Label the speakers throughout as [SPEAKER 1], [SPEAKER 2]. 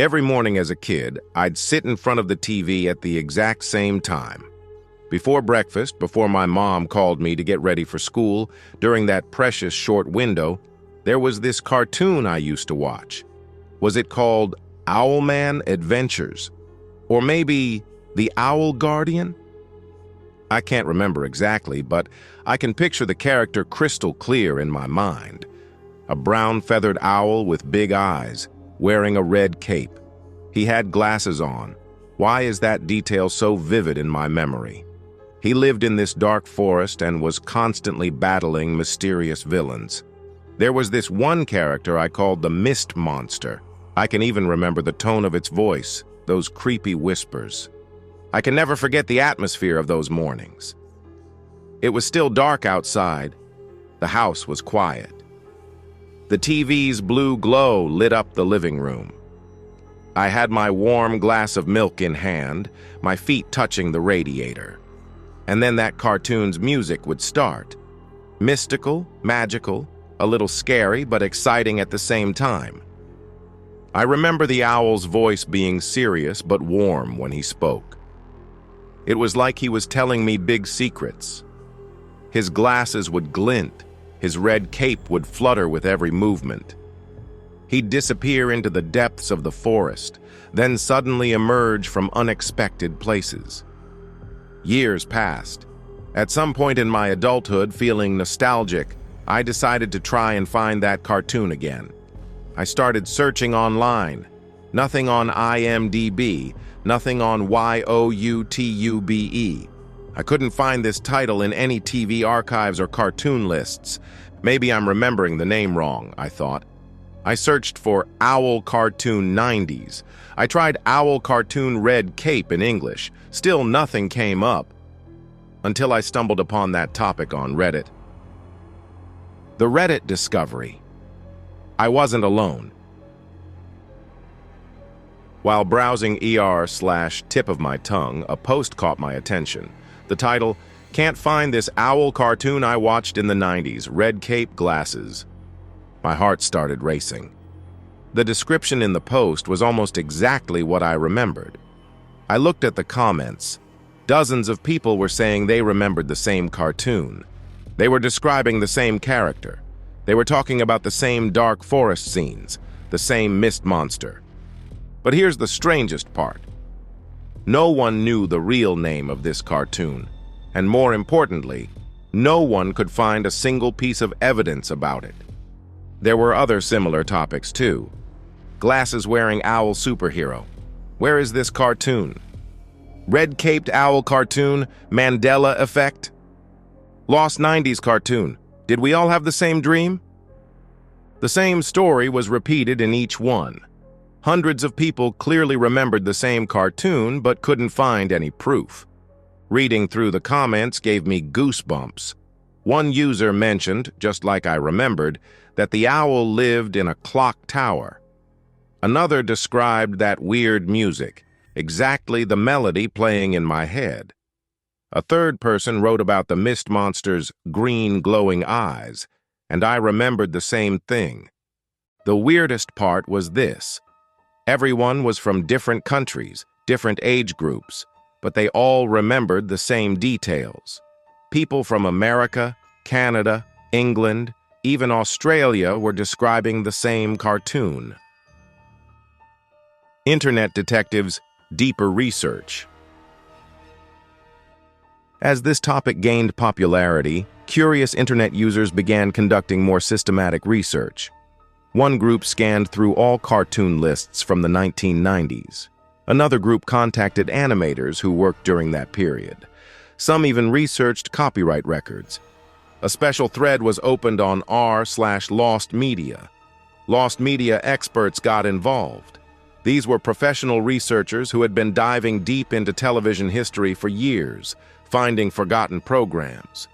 [SPEAKER 1] Every morning as a kid, I'd sit in front of the TV at the exact same time. Before breakfast, before my mom called me to get ready for school, during that precious short window, there was this cartoon I used to watch. Was it called Owlman Adventures? Or maybe The Owl Guardian? I can't remember exactly, but I can picture the character crystal clear in my mind. A brown-feathered owl with big eyes, wearing a red cape. He had glasses on. Why is that detail so vivid in my memory? He lived in this dark forest and was constantly battling mysterious villains. There was this one character I called the Mist Monster. I can even remember the tone of its voice, those creepy whispers. I can never forget the atmosphere of those mornings. It was still dark outside. The house was quiet. The TV's blue glow lit up the living room. I had my warm glass of milk in hand, my feet touching the radiator. And then that cartoon's music would start. Mystical, magical, a little scary but exciting at the same time. I remember the owl's voice being serious but warm when he spoke. It was like he was telling me big secrets. His glasses would glint. His red cape would flutter with every movement. He'd disappear into the depths of the forest, then suddenly emerge from unexpected places. Years passed. At some point in my adulthood, feeling nostalgic, I decided to try and find that cartoon again. I started searching online. Nothing on IMDb, nothing on YOUTUBE. I couldn't find this title in any TV archives or cartoon lists. Maybe I'm remembering the name wrong, I thought. I searched for Owl Cartoon 90s. I tried Owl Cartoon Red Cape in English. Still nothing came up. Until I stumbled upon that topic on Reddit. The Reddit discovery. I wasn't alone. While browsing ER/tip of my tongue, a post caught my attention. The title, "Can't find this owl cartoon I watched in the 90s, red cape glasses." My heart started racing. The description in the post was almost exactly what I remembered. I looked at the comments. Dozens of people were saying they remembered the same cartoon. They were describing the same character. They were talking about the same dark forest scenes, the same mist monster. But here's the strangest part. No one knew the real name of this cartoon, and more importantly, no one could find a single piece of evidence about it. There were other similar topics too. Glasses-wearing owl superhero. Where is this cartoon? Red-caped owl cartoon, Mandela effect? Lost 90s cartoon. Did we all have the same dream? The same story was repeated in each one. Hundreds of people clearly remembered the same cartoon but couldn't find any proof. Reading through the comments gave me goosebumps. One user mentioned, just like I remembered, that the owl lived in a clock tower. Another described that weird music, exactly the melody playing in my head. A third person wrote about the mist monster's green glowing eyes, and I remembered the same thing. The weirdest part was this. Everyone was from different countries, different age groups, but they all remembered the same details. People from America, Canada, England, even Australia were describing the same cartoon. Internet detectives' deeper research. As this topic gained popularity, curious internet users began conducting more systematic research. One group scanned through all cartoon lists from the 1990s. Another group contacted animators who worked during that period. Some even researched copyright records. A special thread was opened on r/Lost Media. Lost Media experts got involved. These were professional researchers who had been diving deep into television history for years, finding forgotten programs.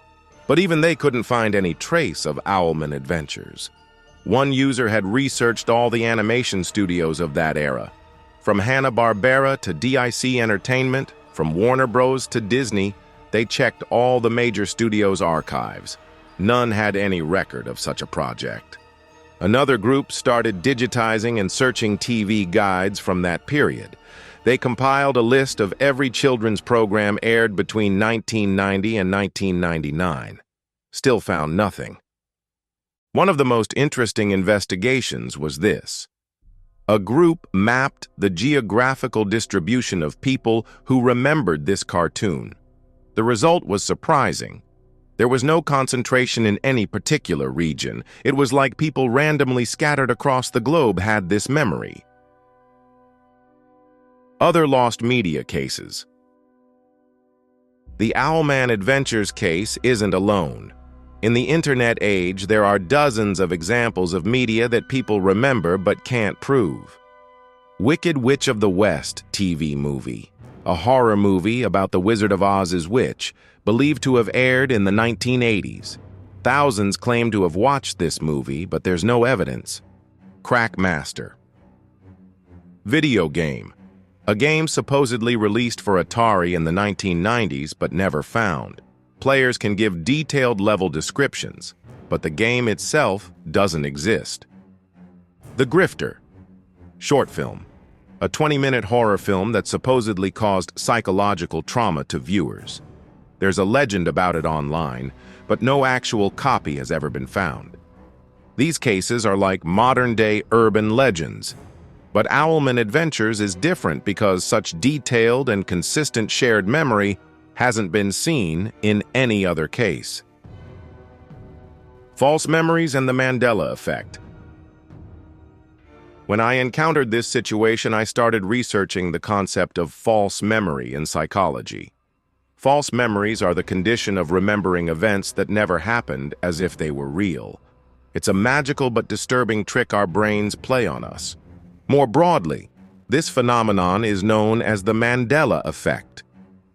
[SPEAKER 1] But even they couldn't find any trace of Owlman Adventures. One user had researched all the animation studios of that era. From Hanna-Barbera to DIC Entertainment, from Warner Bros. To Disney, they checked all the major studios' archives. None had any record of such a project. Another group started digitizing and searching TV guides from that period. They compiled a list of every children's program aired between 1990 and 1999. Still found nothing. One of the most interesting investigations was this. A group mapped the geographical distribution of people who remembered this cartoon. The result was surprising. There was no concentration in any particular region. It was like people randomly scattered across the globe had this memory. Other lost media cases. The Owlman Adventures case isn't alone. In the internet age, there are dozens of examples of media that people remember but can't prove. Wicked Witch of the West TV movie, a horror movie about the Wizard of Oz's witch, believed to have aired in the 1980s. Thousands claim to have watched this movie, but there's no evidence. Crack Master. Video game. A game supposedly released for Atari in the 1990s but never found. Players can give detailed level descriptions, but the game itself doesn't exist. The Grifter. Short film. A 20-minute horror film that supposedly caused psychological trauma to viewers. There's a legend about it online, but no actual copy has ever been found. These cases are like modern-day urban legends. But Owlman Adventures is different because such detailed and consistent shared memory hasn't been seen in any other case. False memories and the Mandela effect. When I encountered this situation, I started researching the concept of false memory in psychology. False memories are the condition of remembering events that never happened as if they were real. It's a magical but disturbing trick our brains play on us. More broadly, this phenomenon is known as the Mandela effect.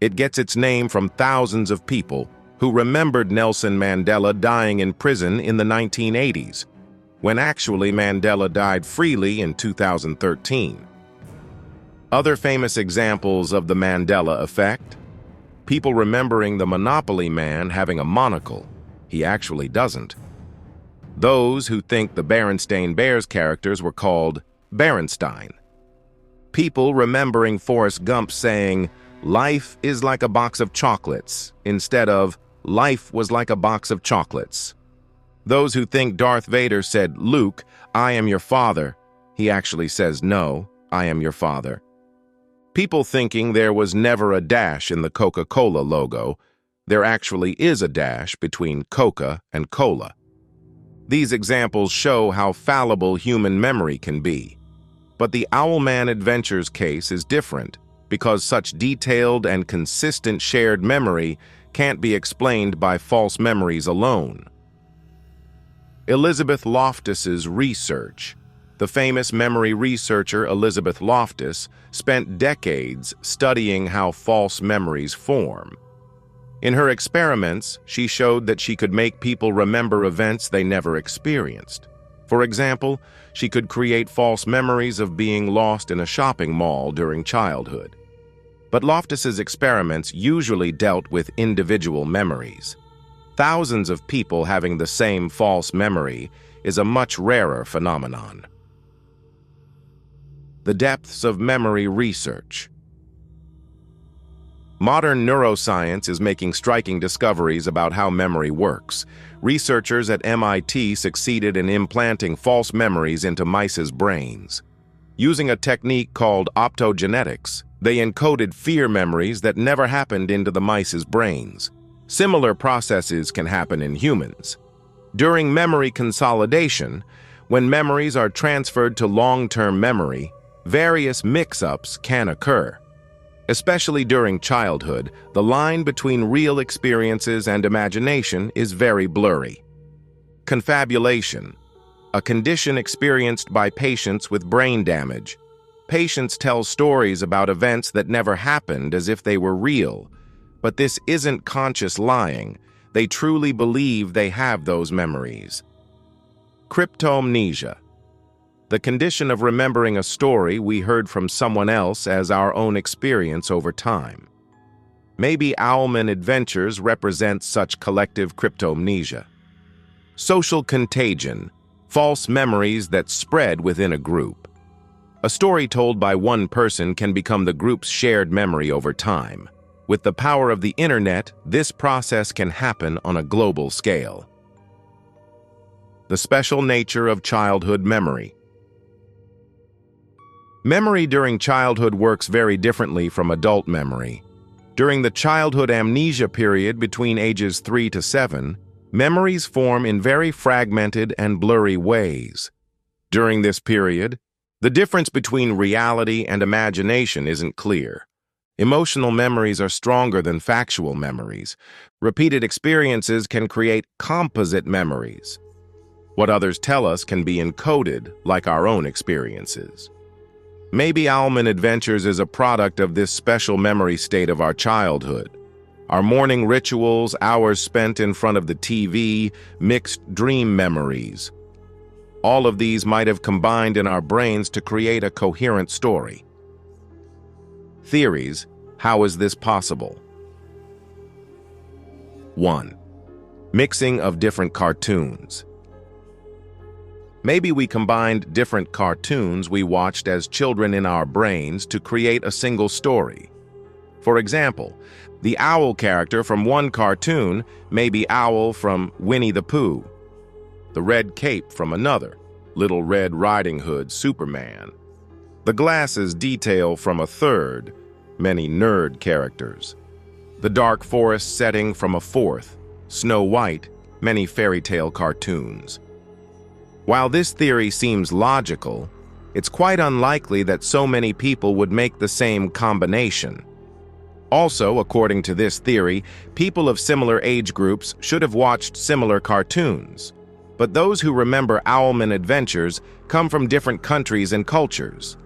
[SPEAKER 1] It gets its name from thousands of people who remembered Nelson Mandela dying in prison in the 1980s, when actually Mandela died freely in 2013. Other famous examples of the Mandela effect: people remembering the Monopoly man having a monocle. He actually doesn't. Those who think the Berenstain Bears characters were called Berenstein. People remembering Forrest Gump saying, "Life is like a box of chocolates," instead of, "Life was like a box of chocolates." Those who think Darth Vader said, "Luke, I am your father," he actually says, "No, I am your father." People thinking there was never a dash in the Coca-Cola logo. There actually is a dash between Coca and Cola. These examples show how fallible human memory can be. But the Owlman Adventures case is different because such detailed and consistent shared memory can't be explained by false memories alone. Elizabeth Loftus's research. The famous memory researcher Elizabeth Loftus spent decades studying how false memories form. In her experiments, she showed that she could make people remember events they never experienced. For example, she could create false memories of being lost in a shopping mall during childhood. But Loftus's experiments usually dealt with individual memories. Thousands of people having the same false memory is a much rarer phenomenon. The depths of memory research. Modern neuroscience is making striking discoveries about how memory works. Researchers at MIT succeeded in implanting false memories into mice's brains. Using a technique called optogenetics, they encoded fear memories that never happened into the mice's brains. Similar processes can happen in humans. During memory consolidation, when memories are transferred to long-term memory, various mix-ups can occur. Especially during childhood, the line between real experiences and imagination is very blurry. Confabulation, a condition experienced by patients with brain damage. Patients tell stories about events that never happened as if they were real. But this isn't conscious lying. They truly believe they have those memories. Cryptomnesia, the condition of remembering a story we heard from someone else as our own experience over time. Maybe Owlman Adventures represents such collective cryptomnesia. Social contagion, false memories that spread within a group. A story told by one person can become the group's shared memory over time. With the power of the internet, this process can happen on a global scale. The special nature of childhood memory. Memory during childhood works very differently from adult memory. During the childhood amnesia period between ages 3 to 7, memories form in very fragmented and blurry ways. During this period, the difference between reality and imagination isn't clear. Emotional memories are stronger than factual memories. Repeated experiences can create composite memories. What others tell us can be encoded like our own experiences. Maybe Owlman Adventures is a product of this special memory state of our childhood. Our morning rituals, hours spent in front of the TV, mixed dream memories. All of these might have combined in our brains to create a coherent story. Theories: how is this possible? 1. Mixing of different cartoons. Maybe we combined different cartoons we watched as children in our brains to create a single story. For example, the owl character from one cartoon may be Owl from Winnie the Pooh, the Red Cape from another, Little Red Riding Hood, Superman, the glasses detail from a third, many nerd characters, the dark forest setting from a fourth, Snow White, many fairy tale cartoons. While this theory seems logical, it's quite unlikely that so many people would make the same combination. Also, according to this theory, people of similar age groups should have watched similar cartoons. But those who remember Owlman Adventures come from different countries and cultures.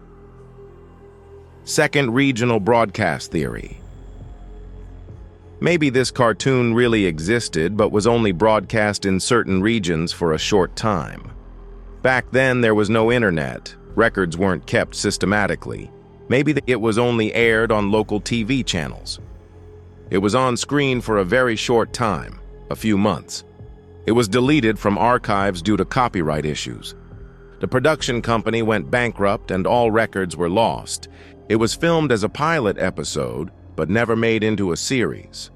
[SPEAKER 1] Second, regional broadcast theory. Maybe this cartoon really existed but was only broadcast in certain regions for a short time. Back then, there was no internet. Records weren't kept systematically. Maybe it was only aired on local TV channels. It was on screen for a very short time, a few months. It was deleted from archives due to copyright issues. The production company went bankrupt and all records were lost. It was filmed as a pilot episode, but never made into a series.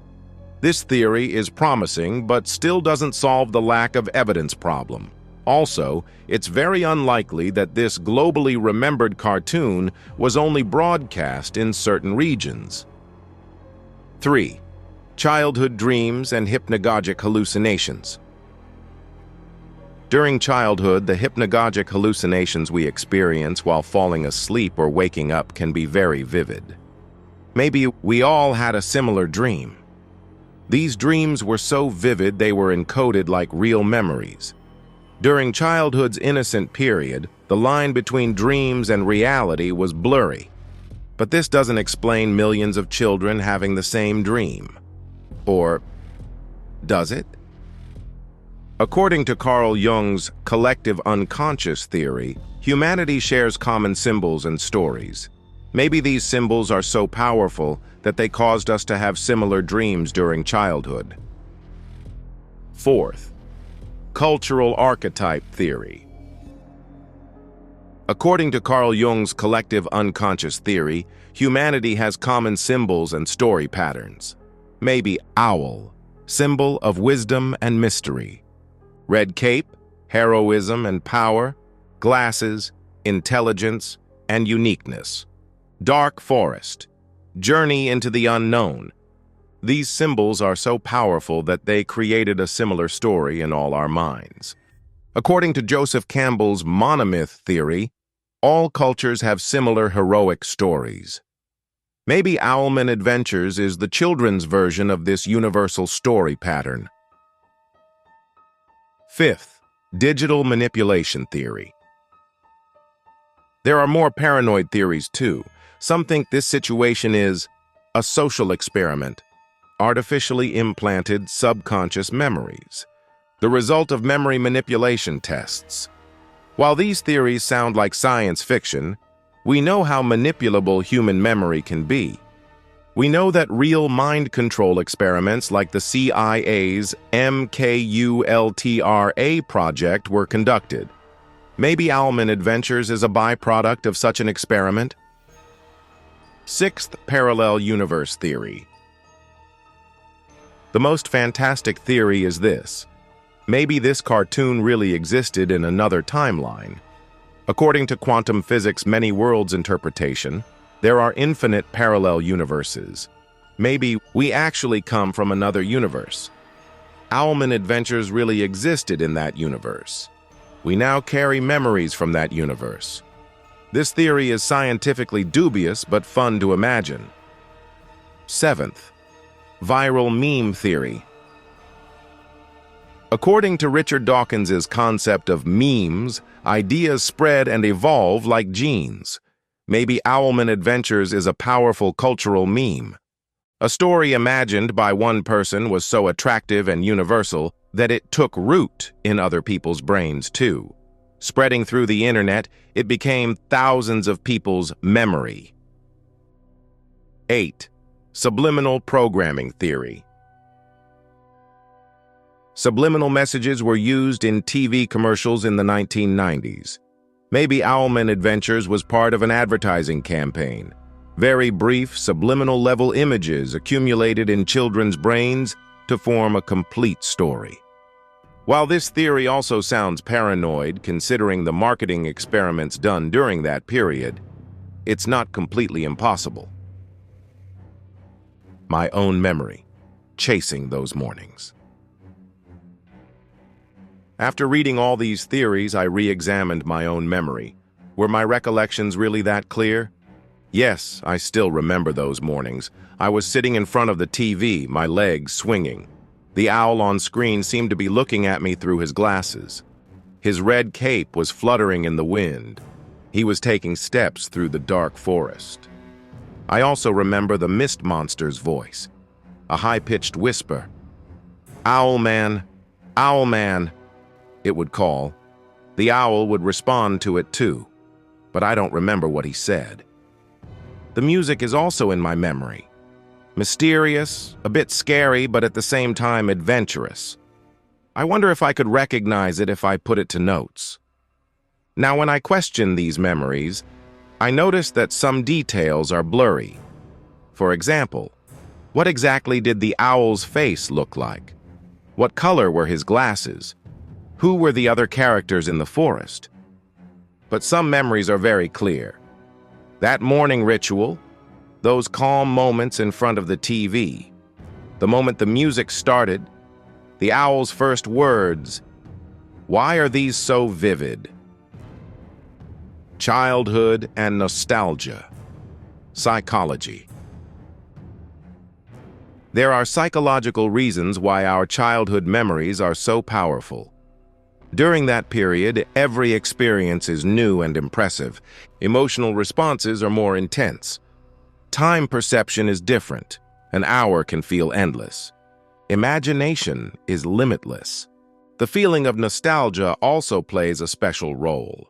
[SPEAKER 1] This theory is promising, but still doesn't solve the lack of evidence problem. Also, it's very unlikely that this globally remembered cartoon was only broadcast in certain regions. 3. Childhood dreams and hypnagogic hallucinations. During childhood, the hypnagogic hallucinations we experience while falling asleep or waking up can be very vivid. Maybe we all had a similar dream. These dreams were so vivid they were encoded like real memories. During childhood's innocent period, the line between dreams and reality was blurry. But this doesn't explain millions of children having the same dream. Or does it? According to Carl Jung's collective unconscious theory, humanity shares common symbols and stories. Maybe these symbols are so powerful that they caused us to have similar dreams during childhood. 4th, cultural archetype theory. According to Carl Jung's collective unconscious theory, humanity has common symbols and story patterns. Maybe owl, symbol of wisdom and mystery. Red cape, heroism and power. Glasses, intelligence and uniqueness. Dark forest, journey into the unknown. These symbols are so powerful that they created a similar story in all our minds. According to Joseph Campbell's monomyth theory, all cultures have similar heroic stories. Maybe Owlman Adventures is the children's version of this universal story pattern. 5th, digital manipulation theory. There are more paranoid theories too. Some think this situation is a social experiment, artificially implanted subconscious memories, the result of memory manipulation tests. While these theories sound like science fiction, we know how manipulable human memory can be. We know that real mind control experiments like the CIA's MKULTRA project were conducted. Maybe Owlman Adventures is a byproduct of such an experiment. Sixth parallel universe theory. The most fantastic theory is this. Maybe this cartoon really existed in another timeline. According to quantum physics' many worlds interpretation, there are infinite parallel universes. Maybe we actually come from another universe. Owlman Adventures really existed in that universe. We now carry memories from that universe. This theory is scientifically dubious but fun to imagine. Seventh, viral meme theory. According to Richard Dawkins's concept of memes, ideas spread and evolve like genes. Maybe Owlman Adventures is a powerful cultural meme. A story imagined by one person was so attractive and universal that it took root in other people's brains too. Spreading through the internet, it became thousands of people's memory. 8. Subliminal programming theory. Subliminal messages were used in TV commercials in the 1990s. Maybe Owlman Adventures was part of an advertising campaign. Very brief, subliminal-level images accumulated in children's brains to form a complete story. While this theory also sounds paranoid, considering the marketing experiments done during that period, it's not completely impossible. My own memory, chasing those mornings. After reading all these theories, I re-examined my own memory. Were my recollections really that clear? Yes, I still remember those mornings. I was sitting in front of the TV, my legs swinging. The owl on screen seemed to be looking at me through his glasses. His red cape was fluttering in the wind. He was taking steps through the dark forest. I also remember the mist monster's voice, a high-pitched whisper. "Owlman, Owlman," it would call. The owl would respond to it too, but I don't remember what he said. The music is also in my memory. Mysterious, a bit scary, but at the same time adventurous. I wonder if I could recognize it if I put it to notes. Now, when I question these memories, I notice that some details are blurry. For example, what exactly did the owl's face look like? What color were his glasses? Who were the other characters in the forest? But some memories are very clear. That morning ritual, those calm moments in front of the TV, the moment the music started, the owl's first words. Why are these so vivid? Childhood and nostalgia. Psychology. There are psychological reasons why our childhood memories are so powerful. During that period, every experience is new and impressive. Emotional responses are more intense. Time perception is different. An hour can feel endless. Imagination is limitless. The feeling of nostalgia also plays a special role.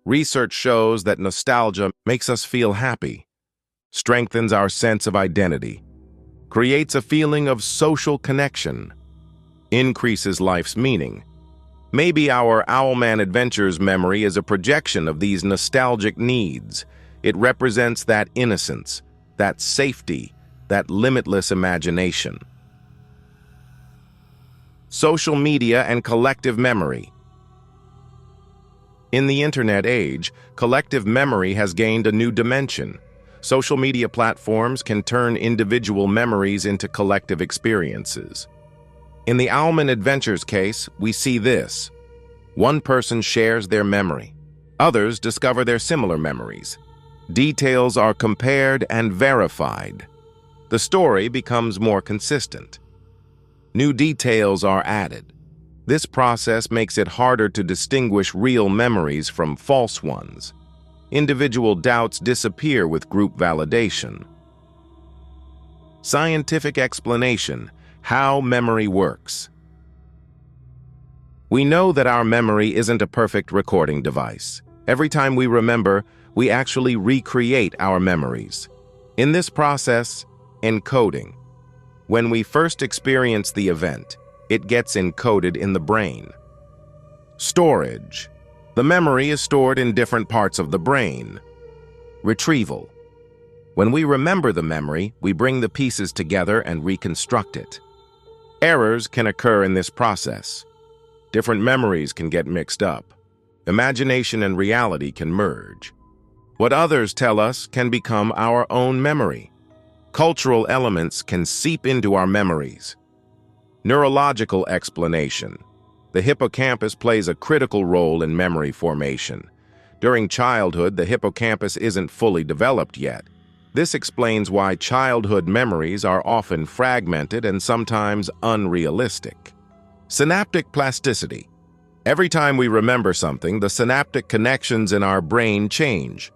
[SPEAKER 1] Research shows that nostalgia makes us feel happy, strengthens our sense of identity, creates a feeling of social connection, increases life's meaning. Maybe our Owlman Adventures memory is a projection of these nostalgic needs. It represents that innocence, that safety, that limitless imagination. Social media and collective memory. In the internet age, collective memory has gained a new dimension. Social media platforms can turn individual memories into collective experiences. In the Owlman Adventures case, we see this. One person shares their memory. Others discover their similar memories. Details are compared and verified. The story becomes more consistent. New details are added. This process makes it harder to distinguish real memories from false ones. Individual doubts disappear with group validation. Scientific explanation: how memory works. We know that our memory isn't a perfect recording device. Every time we remember, we actually recreate our memories. In this process, encoding. When we first experience the event, it gets encoded in the brain. Storage. The memory is stored in different parts of the brain. Retrieval. When we remember the memory, we bring the pieces together and reconstruct it. Errors can occur in this process. Different memories can get mixed up. Imagination and reality can merge. What others tell us can become our own memory. Cultural elements can seep into our memories. Neurological explanation. The hippocampus plays a critical role in memory formation. During childhood, the hippocampus isn't fully developed yet. This explains why childhood memories are often fragmented and sometimes unrealistic. Synaptic plasticity. Every time we remember something, the synaptic connections in our brain change.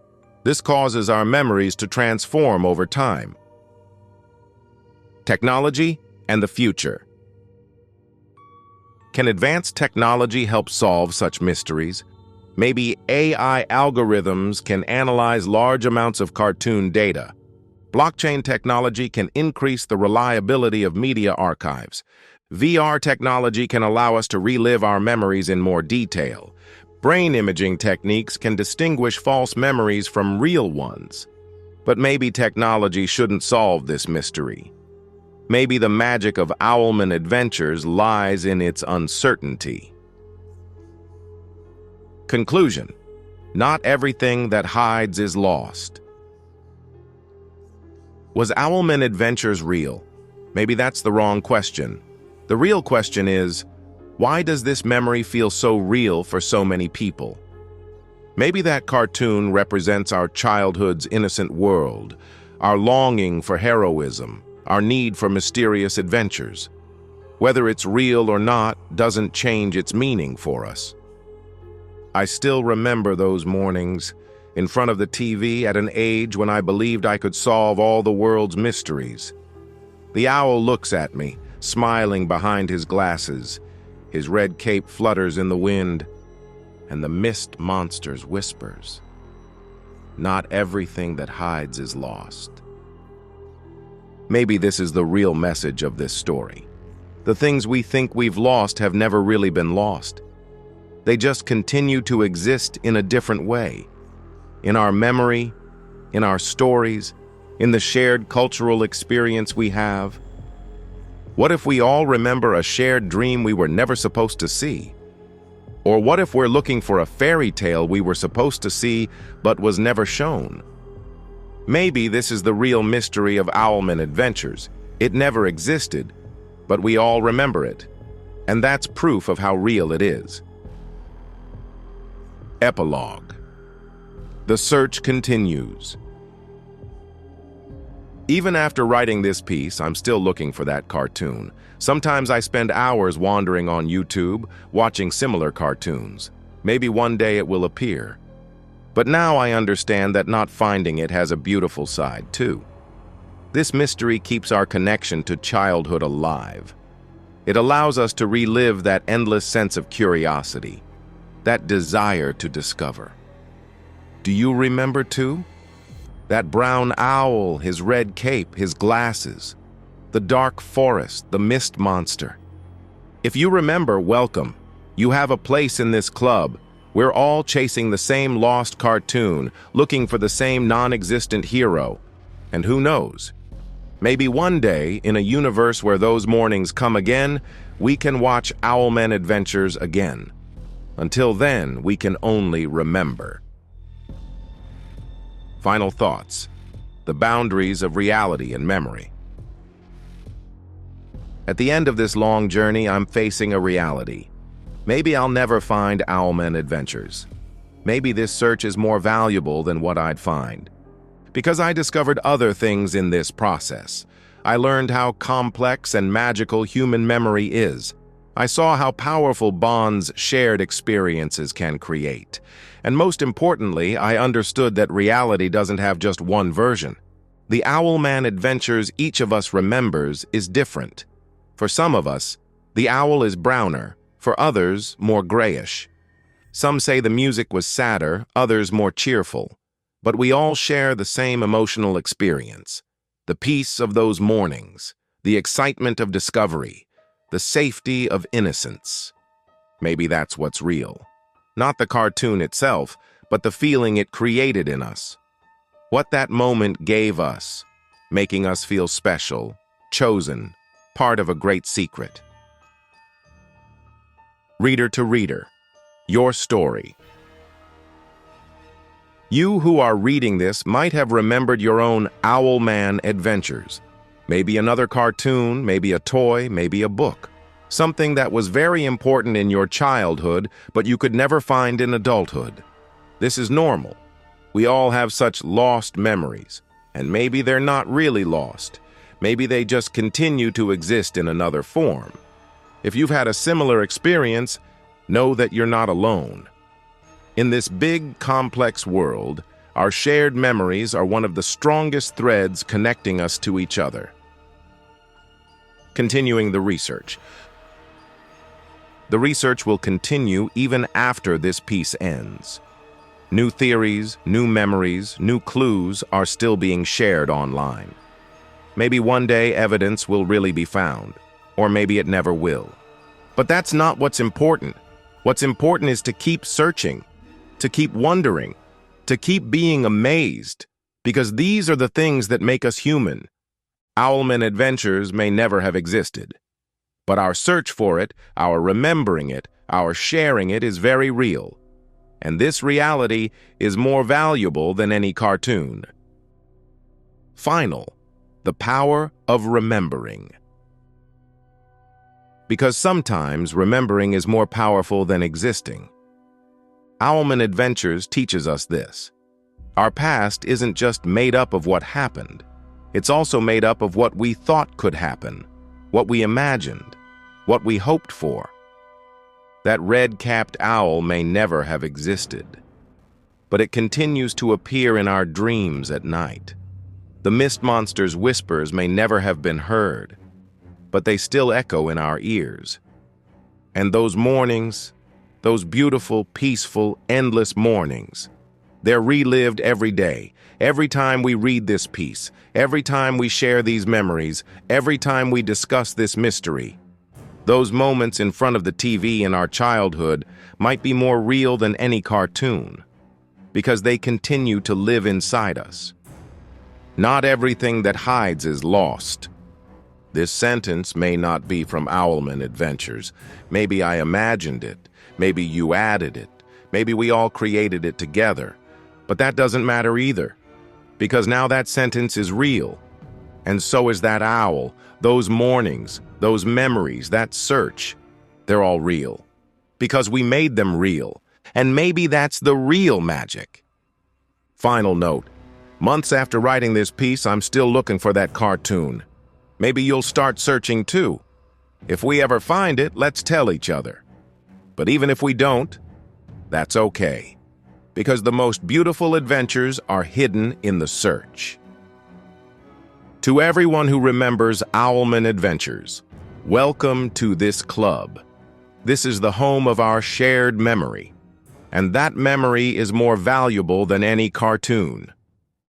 [SPEAKER 1] This causes our memories to transform over time. Technology and the future. Can advanced technology help solve such mysteries? Maybe AI algorithms can analyze large amounts of cartoon data. Blockchain technology can increase the reliability of media archives. VR technology can allow us to relive our memories in more detail. Brain imaging techniques can distinguish false memories from real ones. But maybe technology shouldn't solve this mystery. Maybe the magic of Owlman Adventures lies in its uncertainty. Conclusion: not everything that hides is lost. Was Owlman Adventures real? Maybe that's the wrong question. The real question is, why does this memory feel so real for so many people? Maybe that cartoon represents our childhood's innocent world, our longing for heroism, our need for mysterious adventures. Whether it's real or not doesn't change its meaning for us. I still remember those mornings in front of the TV at an age when I believed I could solve all the world's mysteries. The owl looks at me, smiling behind his glasses. His red cape flutters in the wind, and the mist monsters whispers, "Not everything that hides is lost." Maybe this is the real message of this story. The things we think we've lost have never really been lost. They just continue to exist in a different way. In our memory, in our stories, in the shared cultural experience we have. What if we all remember a shared dream we were never supposed to see? Or what if we're looking for a fairy tale we were supposed to see but was never shown? Maybe this is the real mystery of Owlman Adventures. It never existed, but we all remember it. And that's proof of how real it is. Epilogue. The search continues. Even after writing this piece, I'm still looking for that cartoon. Sometimes I spend hours wandering on YouTube, watching similar cartoons. Maybe one day it will appear. But now I understand that not finding it has a beautiful side, too. This mystery keeps our connection to childhood alive. It allows us to relive that endless sense of curiosity, that desire to discover. Do you remember, too? That brown owl, his red cape, his glasses, the dark forest, the mist monster. If you remember, welcome. You have a place in this club. We're all chasing the same lost cartoon, looking for the same non-existent hero. And who knows? Maybe one day, in a universe where those mornings come again, we can watch Owlman Adventures again. Until then, we can only remember. Final thoughts. The boundaries of reality and memory. At the end of this long journey, I'm facing a reality. Maybe I'll never find Owlman Adventures. Maybe this search is more valuable than what I'd find. Because I discovered other things in this process. I learned how complex and magical human memory is. I saw how powerful bonds shared experiences can create. And most importantly, I understood that reality doesn't have just one version. The Owlman Adventures each of us remembers is different. For some of us, the owl is browner, for others, more grayish. Some say the music was sadder, others more cheerful. But we all share the same emotional experience. The peace of those mornings, the excitement of discovery, the safety of innocence. Maybe that's what's real. Not the cartoon itself, but the feeling it created in us. What that moment gave us, making us feel special, chosen, part of a great secret. Reader to reader, your story. You who are reading this might have remembered your own Owlman adventures. Maybe another cartoon, maybe a toy, maybe a book. Something that was very important in your childhood, but you could never find in adulthood. This is normal. We all have such lost memories, and maybe they're not really lost. Maybe they just continue to exist in another form. If you've had a similar experience, know that you're not alone. In this big, complex world, our shared memories are one of the strongest threads connecting us to each other. Continuing the research. The research will continue even after this piece ends. New theories, new memories, new clues are still being shared online. Maybe one day evidence will really be found, or maybe it never will. But that's not what's important. What's important is to keep searching, to keep wondering, to keep being amazed, because these are the things that make us human. Owlman adventures may never have existed, but our search for it, our remembering it, our sharing it is very real. And this reality is more valuable than any cartoon. Final, the power of remembering. Because sometimes remembering is more powerful than existing. Owlman Adventures teaches us this. Our past isn't just made up of what happened. It's also made up of what we thought could happen, what we imagined, what we hoped for. That red-capped owl may never have existed, but it continues to appear in our dreams at night. The mist monster's whispers may never have been heard, but they still echo in our ears. And those mornings, those beautiful, peaceful, endless mornings, they're relived every day, every time we read this piece, every time we share these memories, every time we discuss this mystery. Those moments in front of the TV in our childhood might be more real than any cartoon, because they continue to live inside us. Not everything that hides is lost. This sentence may not be from Owlman Adventures. Maybe I imagined it. Maybe you added it. Maybe we all created it together. But that doesn't matter either, because now that sentence is real. And so is that owl, those mornings, those memories, that search. They're all real, because we made them real. And maybe that's the real magic. Final note. Months after writing this piece, I'm still looking for that cartoon. Maybe you'll start searching too. If we ever find it, let's tell each other. But even if we don't, that's okay, because the most beautiful adventures are hidden in the search. To everyone who remembers Owlman Adventures, welcome to this club. This is the home of our shared memory, and that memory is more valuable than any cartoon.